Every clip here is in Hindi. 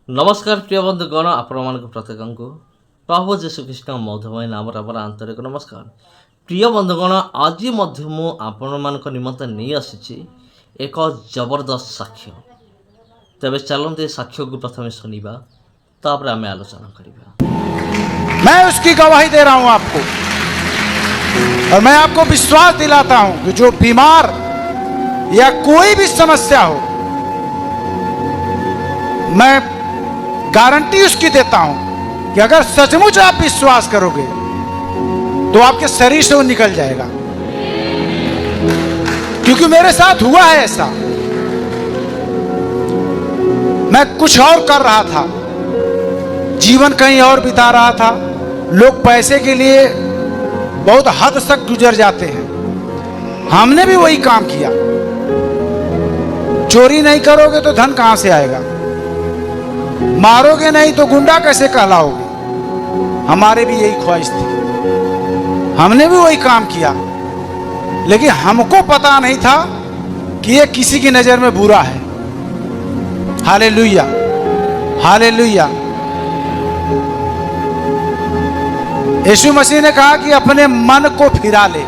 नमस्कार प्रिय बंधुगण आपण प्रत्येक को प्रभु जीशुकृष्ण मधुमय नाम आंतरिक नमस्कार। प्रिय बंधुगण आज आपण निमंत्रण नहीं आसी एक जबरदस्त साक्ष्य। तेज चलते साक्ष्य को प्रथम शुणा तापर आम आलोचना करिबा। मैं उसकी गवाही दे रहा हूं आपको और मैं आपको विश्वास दिलाता हूं कि जो बीमार या कोई भी समस्या हो, मैं गारंटी उसकी देता हूं कि अगर सचमुच आप विश्वास करोगे तो आपके शरीर से वो निकल जाएगा, क्योंकि मेरे साथ हुआ है ऐसा। मैं कुछ और कर रहा था, जीवन कहीं और बिता रहा था। लोग पैसे के लिए बहुत हद तक गुजर जाते हैं, हमने भी वही काम किया। चोरी नहीं करोगे तो धन कहां से आएगा, मारोगे नहीं तो गुंडा कैसे कहलाओगे। हमारे भी यही ख्वाहिश थी, हमने भी वही काम किया, लेकिन हमको पता नहीं था कि ये किसी की नजर में बुरा है। Hallelujah, hallelujah. यीशु मसीह ने कहा कि अपने मन को फिरा ले,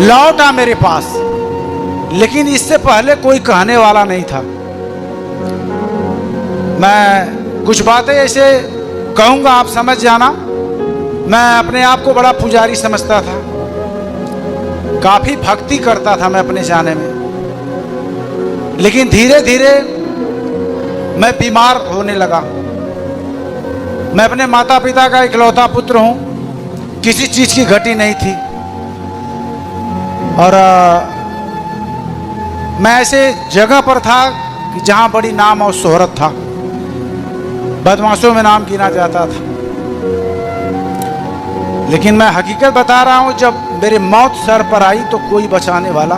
लौट आ मेरे पास। लेकिन इससे पहले कोई कहने वाला नहीं था। मैं कुछ बातें ऐसे कहूंगा, आप समझ जाना। मैं अपने आप को बड़ा पुजारी समझता था, काफी भक्ति करता था मैं अपने जाने में, लेकिन धीरे धीरे मैं बीमार होने लगा। मैं अपने माता पिता का इकलौता पुत्र हूं, किसी चीज की घटी नहीं थी। और मैं ऐसे जगह पर था कि जहां बड़ी नाम और शोहरत था, बदमाशों में नाम गिना जाता था। लेकिन मैं हकीकत बता रहा हूं, जब मेरी मौत सर पर आई तो कोई बचाने वाला।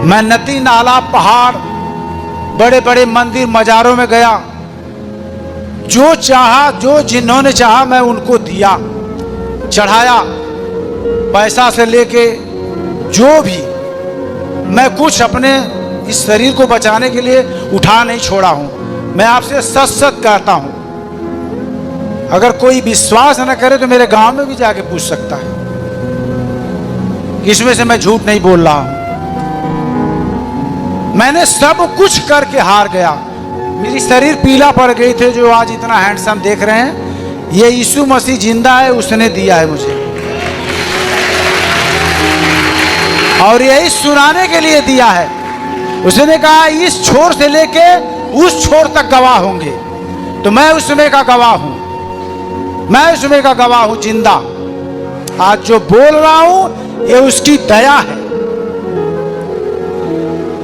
मैं नदी नाला पहाड़ बड़े बड़े मंदिर मजारों में गया, जो चाहा, जो जिन्होंने चाहा मैं उनको दिया, चढ़ाया, पैसा से लेके जो भी। मैं कुछ अपने इस शरीर को बचाने के लिए उठा नहीं छोड़ा हूं। मैं आपसे सच सच कहता हूं, अगर कोई विश्वास न करे तो मेरे गांव में भी जाके पूछ सकता है, इसमें से मैं झूठ नहीं बोल रहा हूं। मैंने सब कुछ करके हार गया। मेरी शरीर पीला पड़ गई थे, जो आज इतना हैंडसम देख रहे हैं, ये यीशु मसीह जिंदा है, उसने दिया है मुझे, और यही सुनाने के लिए दिया है। उसने कहा इस छोर से लेके उस छोर तक गवाह होंगे, तो मैं उसमें का गवाह हूं, मैं उसमें का गवाह हूं जिंदा। आज जो बोल रहा हूं ये उसकी दया है।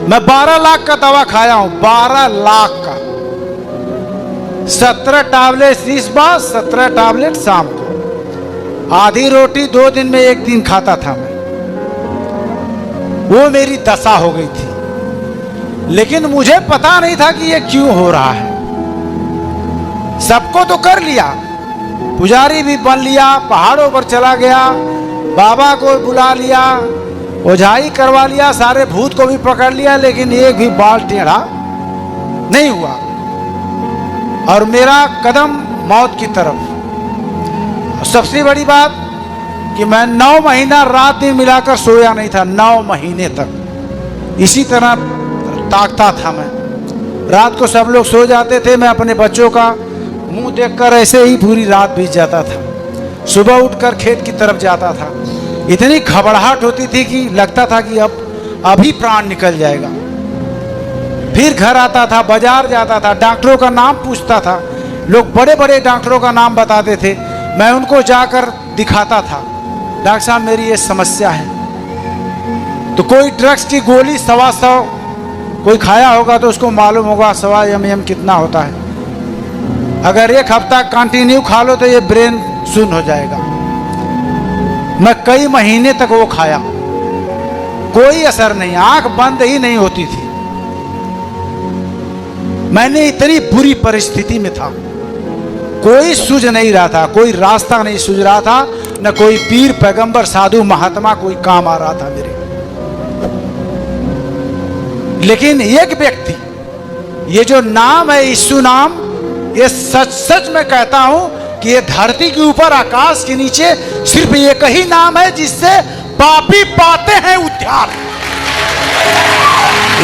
मैं 12 लाख का दवा खाया हूं, 12 लाख का। 17 टैबलेट इस बार, 17 टैबलेट शाम को। आधी रोटी 2 दिन में 1 दिन खाता था मैं। वो मेरी दशा हो गई थी, लेकिन मुझे पता नहीं था कि ये क्यों हो रहा है। सबको तो कर लिया, पुजारी भी बन लिया, पहाड़ों पर चला गया, बाबा को बुला लिया, ओझाई करवा लिया, सारे भूत को भी पकड़ लिया, लेकिन एक भी बाल टेढ़ा नहीं हुआ। और मेरा कदम मौत की तरफ। सबसे बड़ी बात कि मैं 9 महीना रात दिन मिलाकर सोया नहीं था, 9 महीने तक इसी तरह ताकता था मैं। रात को सब लोग सो जाते थे, मैं अपने बच्चों का मुंह देखकर ऐसे ही पूरी रात बीत जाता था। सुबह उठकर खेत की तरफ जाता था, इतनी घबराहट होती थी कि लगता था कि अब अभी प्राण निकल जाएगा। फिर घर आता था, बाजार जाता था, डॉक्टरों का नाम पूछता था। लोग बड़े बड़े डॉक्टरों का नाम बताते थे, मैं उनको जाकर दिखाता था, डॉक्टर साहब मेरी ये समस्या है। तो कोई ड्रग्स की गोली 125 कोई खाया होगा तो उसको मालूम होगा 125 ml कितना होता है। अगर 1 हफ्ता कंटिन्यू खा लो तो ये ब्रेन सुन्न हो जाएगा। मैं कई महीने तक वो खाया, कोई असर नहीं, आंख बंद ही नहीं होती थी। मैंने इतनी बुरी परिस्थिति में था, कोई सूझ नहीं रहा था, कोई रास्ता नहीं सूझ रहा था, न कोई पीर पैगंबर साधु महात्मा कोई काम आ रहा था मेरे। लेकिन एक व्यक्ति ये जो नाम है यीशु नाम, ये सच सच मैं कहता हूं कि ये धरती के ऊपर आकाश के नीचे सिर्फ एक ही नाम है जिससे पापी पाते हैं उद्धार।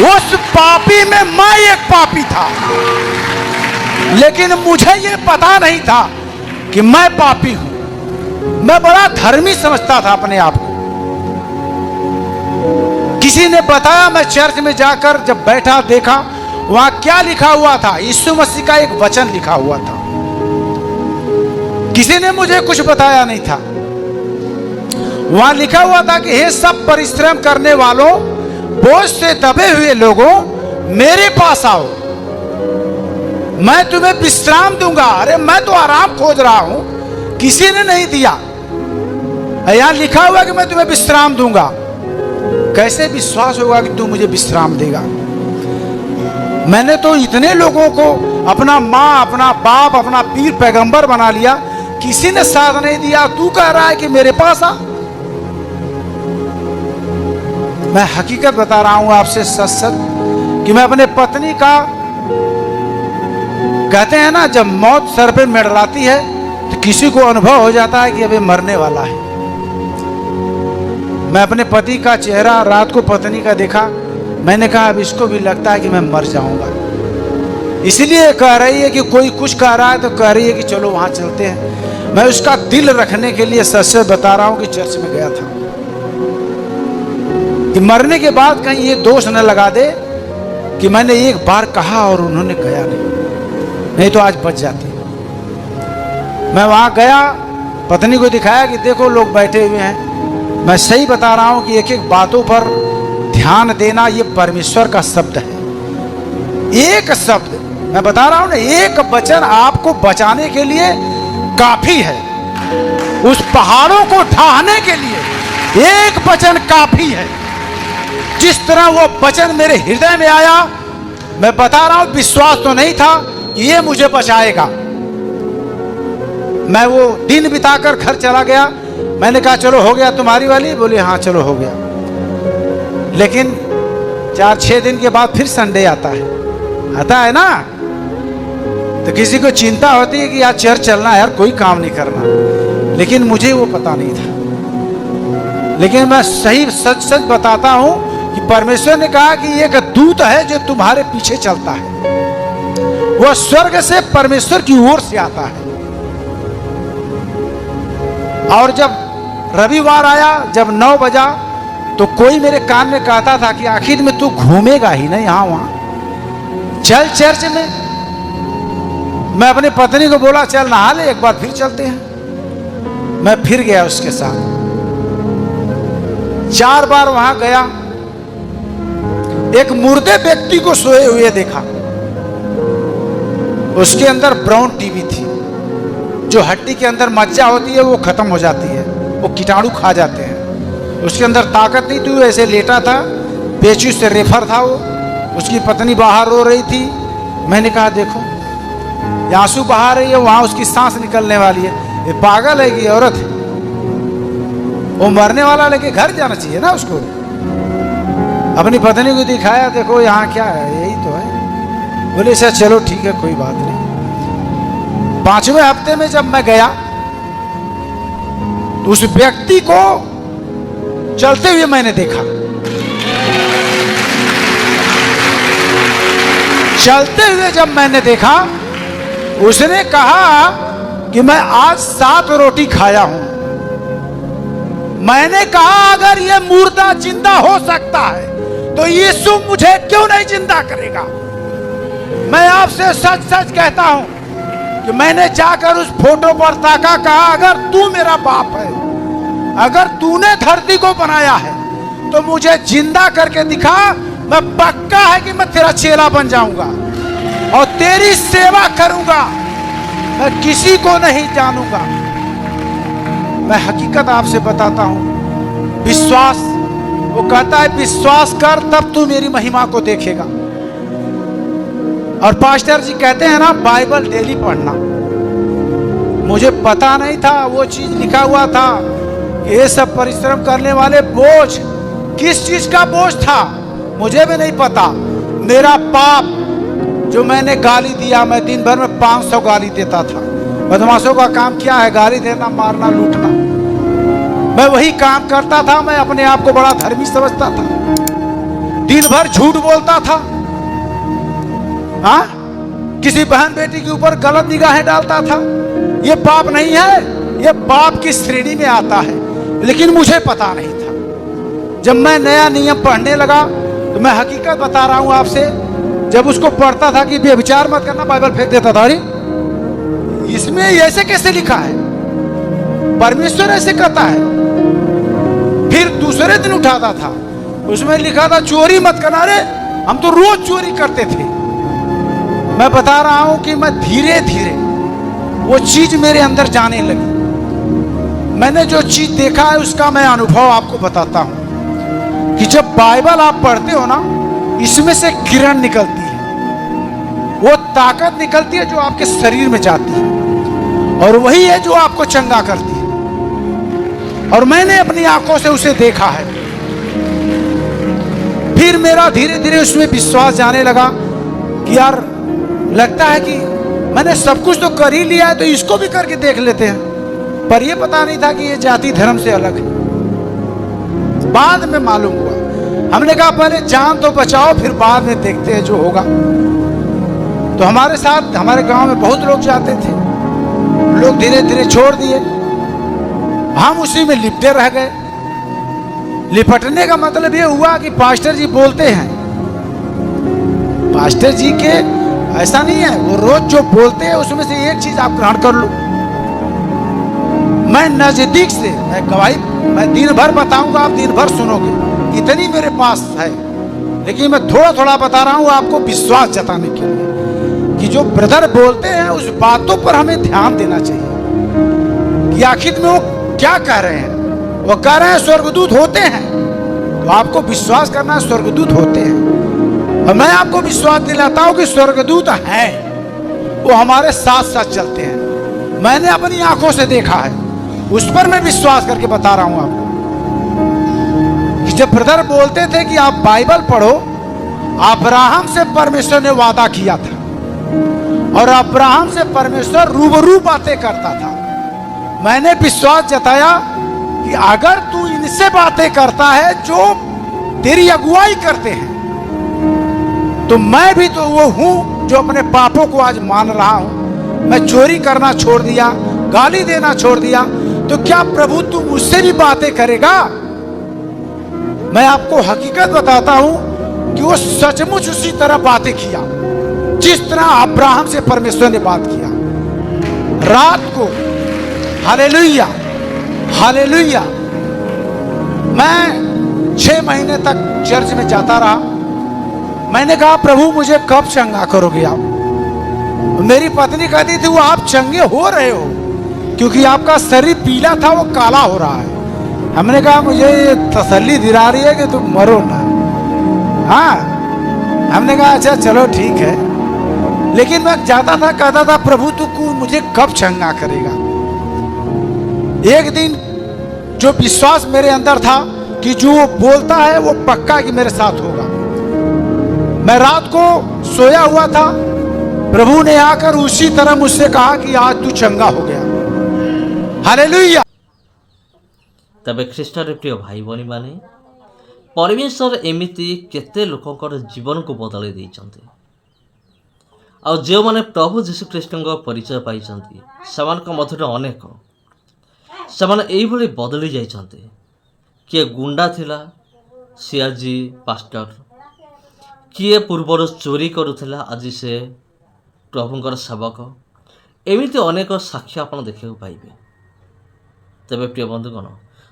उस पापी में मैं एक पापी था, लेकिन मुझे ये पता नहीं था कि मैं पापी हूं। मैं बड़ा धर्मी समझता था अपने आप को। किसी ने बताया, मैं चर्च में जाकर जब बैठा देखा वहां क्या लिखा हुआ था, यीशु मसीह का एक वचन लिखा हुआ था। किसी ने मुझे कुछ बताया नहीं था। वहां लिखा हुआ था कि हे सब परिश्रम करने वालों, बोझ से दबे हुए लोगों, मेरे पास आओ, मैं तुम्हें विश्राम दूंगा। अरे मैं तो आराम खोज रहा हूं, किसी ने नहीं दिया। यहां लिखा हुआ कि मैं तुम्हें विश्राम दूंगा। कैसे विश्वास होगा कि तू मुझे विश्राम देगा? मैंने तो इतने लोगों को अपना माँ, अपना बाप, अपना पीर पैगंबर बना लिया, किसी ने साथ नहीं दिया। तू कह रहा है कि मेरे पास आ। मैं हकीकत बता रहा हूं आपसे सच सच कि मैं अपने पत्नी का, कहते हैं ना जब मौत सर पे मंडराती है तो किसी को अनुभव हो जाता है कि अबे मरने वाला है। मैं अपने पति का चेहरा रात को पत्नी का देखा, मैंने कहा अब इसको भी लगता है कि मैं मर जाऊंगा। इसलिए कह रही है कि कोई कुछ कह रहा है तो कह रही है कि चलो वहां चलते हैं। मैं उसका दिल रखने के लिए सच से बता रहा हूं कि चर्च में गया था कि मरने के बाद कहीं ये दोष न लगा दे कि मैंने एक बार कहा और उन्होंने कहा नहीं तो आज बच जाते। मैं वहां गया, पत्नी को दिखाया कि देखो लोग बैठे हुए हैं। मैं सही बता रहा हूं कि एक एक बातों पर ध्यान देना ये परमेश्वर का शब्द है। एक शब्द मैं बता रहा हूं ना, एक वचन आपको बचाने के लिए काफी है। उस पहाड़ों को ढाने के लिए एक वचन काफी है। जिस तरह वो वचन मेरे हृदय में आया, मैं बता रहा हूं विश्वास तो नहीं था कि ये मुझे बचाएगा। मैं वो दिन बिताकर घर चला गया। मैंने कहा चलो हो गया तुम्हारी वाली? बोले हाँ चलो हो गया। लेकिन 4-6 दिन के बाद फिर संडे आता है ना, तो किसी को चिंता होती है कि यार चर्च चलना है, यार कोई काम नहीं करना। लेकिन मुझे वो पता नहीं था। लेकिन मैं सही सच सच बताता हूं कि परमेश्वर ने कहा कि एक दूत है जो तुम्हारे पीछे चलता है। वह स्वर्ग से परमेश्वर की ओर से आता है। और जब रविवार आया, जब 9 बजा, तो कोई मेरे कान में कहता था कि आखिर में तू घूमेगा ही नहीं यहां वहां, चल चर्च में। मैं अपनी पत्नी को बोला चल नहा ले, एक बार फिर चलते हैं। मैं फिर गया उसके साथ। 4 बार वहां गया। एक मुर्दे व्यक्ति को सोए हुए देखा। उसके अंदर ब्राउन टीबी थी। जो हड्डी के अंदर मज्जा होती है वो खत्म हो जाती है, वो कीटाणु खा जाते हैं। उसके अंदर ताकत नहीं थी, ऐसे लेटा था, पेचिश से रेफर था वो। उसकी पत्नी बाहर रो रही थी। मैंने कहा देखो ये आंसू बहा रही है, वहां उसकी सांस निकलने वाली है। ये पागल है कि औरत है? वो मरने वाला लेके घर जाना चाहिए ना उसको। अपनी पत्नी को दिखाया, देखो यहाँ क्या है, यही तो है। बोले सर चलो ठीक है कोई बात नहीं। 5वें हफ्ते में जब मैं गया तो उस व्यक्ति को चलते हुए मैंने देखा। चलते हुए जब मैंने देखा, उसने कहा कि मैं आज 7 रोटी खाया हूं। मैंने कहा अगर ये मुर्दा जिंदा हो सकता है तो यीशु मुझे क्यों नहीं जिंदा करेगा? मैं आपसे सच सच कहता हूं कि मैंने जाकर उस फोटो पर ताका, कहा अगर तू मेरा बाप है, अगर तूने धरती को बनाया है तो मुझे जिंदा करके दिखा। मैं पक्का है कि मैं तेरा चेला बन जाऊंगा और तेरी सेवा करूंगा। मैं किसी को नहीं जानूंगा। मैं हकीकत आपसे बताता हूं। विश्वास, वो कहता है विश्वास कर तब तू मेरी महिमा को देखेगा। और पास्टर जी कहते हैं ना बाइबल डेली पढ़ना। मुझे पता नहीं था वो चीज लिखा हुआ था कि ये सब परिश्रम करने वाले बोझ, किस चीज का बोझ था मुझे भी नहीं पता। मेरा पाप जो मैंने गाली दिया, मैं दिन भर में 500 गाली देता था। बदमाशों का काम क्या है? गाली देना, मारना, लूटना। मैं वही काम करता था। मैं अपने आप को बड़ा धर्मी समझता था, दिन भर झूठ बोलता था। हाँ, किसी बहन बेटी के ऊपर गलत निगाहें डालता था। ये पाप नहीं है, ये पाप की श्रेणी में आता है, लेकिन मुझे पता नहीं था। जब मैं नया नियम पढ़ने लगा तो मैं हकीकत बता रहा हूं आपसे, जब उसको पढ़ता था कि व्यभिचार मत करना, बाइबल फेंक देता था। अरे इसमें ऐसे कैसे लिखा है? परमेश्वर ऐसे कहता है। फिर दूसरे दिन उठाता था, उसमें लिखा था चोरी मत करना। अरे हम तो रोज चोरी करते थे। मैं बता रहा हूं कि मैं धीरे धीरे वो चीज मेरे अंदर जाने लगी। मैंने जो चीज देखा है उसका मैं अनुभव आपको बताता हूं कि जब बाइबल आप पढ़ते हो ना, इसमें से किरण निकलती है, वो ताकत निकलती है जो आपके शरीर में जाती है, और वही है जो आपको चंगा करती है। और मैंने अपनी आंखों से उसे देखा है। फिर मेरा धीरे धीरे उसमें विश्वास जाने लगा कि यार, लगता है कि मैंने सब कुछ तो कर ही लिया है, तो इसको भी करके देख लेते हैं। पर यह पता नहीं था कि ये जाति धर्म से अलग है। बाद में मालूम हुआ। हमने कहा पहले जान तो बचाओ, फिर बाद में देखते हैं जो होगा। तो हमारे साथ हमारे गांव में बहुत लोग जाते थे, लोग धीरे धीरे छोड़ दिए, हम उसी में लिपटे रह गए। लिपटने का मतलब ये हुआ कि पास्टर जी बोलते हैं, पास्टर जी के ऐसा नहीं है, वो रोज जो बोलते हैं उसमें से एक चीज आप ग्रहण कर लो। मैं नजदीक से, मैं गवाही, मैं दिन भर बताऊंगा, आप दिन भर सुनोगे, इतनी मेरे पास है। लेकिन मैं थोड़ा थोड़ा बता रहा हूं आपको विश्वास जताने के लिए कि जो ब्रदर बोलते हैं उस बातों पर हमें ध्यान देना चाहिए कि आखिर में वो क्या कह रहे हैं। वो कह रहे हैं स्वर्गदूत होते हैं, तो आपको विश्वास करना स्वर्गदूत होते हैं। और मैं आपको विश्वास दिलाता हूं कि स्वर्गदूत हैं, वो हमारे साथ साथ चलते हैं। मैंने अपनी आंखों से देखा है, उस पर मैं विश्वास करके बता रहा हूं आपको कि जब ब्रदर बोलते थे कि आप बाइबल पढ़ो, अब्राहम से परमेश्वर ने वादा किया था, और अब्राहम से परमेश्वर रूबरू बातें करता था। मैंने विश्वास जताया कि अगर तू इनसे बातें करता है जो तेरी अगुवाई करते हैं, तो मैं भी तो वो हूं जो अपने पापों को आज मान रहा हूं। मैं चोरी करना छोड़ दिया, गाली देना छोड़ दिया, तो क्या प्रभु तू मुझसे भी बातें करेगा? मैं आपको हकीकत बताता हूं कि वो सचमुच उसी तरह बातें किया जिस तरह अब्राहम से परमेश्वर ने बात किया। रात को हालेलुया हालेलुया, मैं 6 महीने तक चर्च में जाता रहा। मैंने कहा प्रभु मुझे कब चंगा करोगे आप? मेरी पत्नी कहती थी वो आप चंगे हो रहे हो, क्योंकि आपका शरीर पीला था वो काला हो रहा है। हमने कहा मुझे ये तसल्ली दिला रही है कि तुम मरो ना। हाँ, हमने कहा अच्छा चलो ठीक है। लेकिन मैं जाता था, कहता था प्रभु तू मुझे कब चंगा करेगा? एक दिन जो विश्वास मेरे अंदर था कि जो वो बोलता है वो पक्का कि मेरे साथ होगा। मैं रात को सोया हुआ था, प्रभु ने आकर उसी तरह मुझसे कहा कि आज तू चंगा हो गया। हालेलुया। तबे ख्रीष्टर प्रिय भाई भनी माने परमेश्वर एमिति केते लोकंकर जीवन को बदलाई देइचंती। आ जो माने प्रभु जीशु ख्रीष्टଙ୍କ परिचय पाइचंती, सेमानक मध्यरे अनेक सेमाने एई भली बदली जाइचंती। किए गुंडा थिला, सी आज पास्टर, किए पूर्वर चोरी करुथिला, आज से प्रभुंकर सेवक। एमिति अनेक साक्ष्य आपण देखिବାକୁ पाइबे। तेबे प्रिय बंधुगण,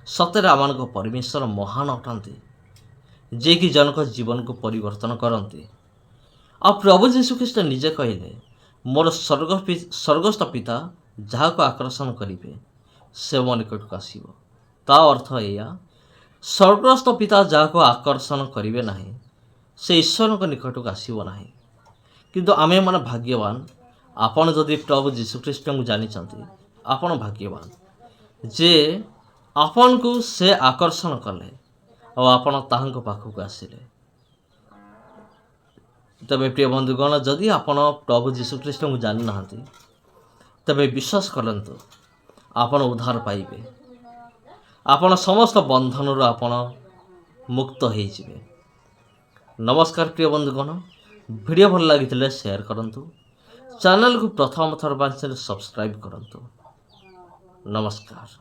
सତରେ आमको परमेश्वर महान अटंती, जे कि जनक जीवन को परिवर्तन करती। आ प्रभु जीशुख्रीष्ट निजे कहले, मोर स्वर्गस्थ पिता जहाँ को आकर्षण करेंगे से मो निकट को आसब। ता अर्थ या स्वर्गस्थ पिता जहाँ को आकर्षण करेंगे ना, से ईश्वर को निकट को आसब ना। किंतु आमे मन भाग्यवान, आपण जदि प्रभु जीशुख्रीष्ट को जानी, आपण भाग्यवान जे आपण को से आकर्षण कले और आपण ताहांको पाखक आसिले। तबे प्रिय बंधुगण जदि आपण प्रभु जीशुख्रीष्ट को जानी ना तबे विश्वास करंतु आपण उद्धार पाइबे आपण समस्त बंधन आपण मुक्त हो जिवे। नमस्कार प्रिय बंधुगण वीडियो भल लगी शेयर करंतु चैनल को प्रथम थर सब्सक्राइब करंतु। नमस्कार।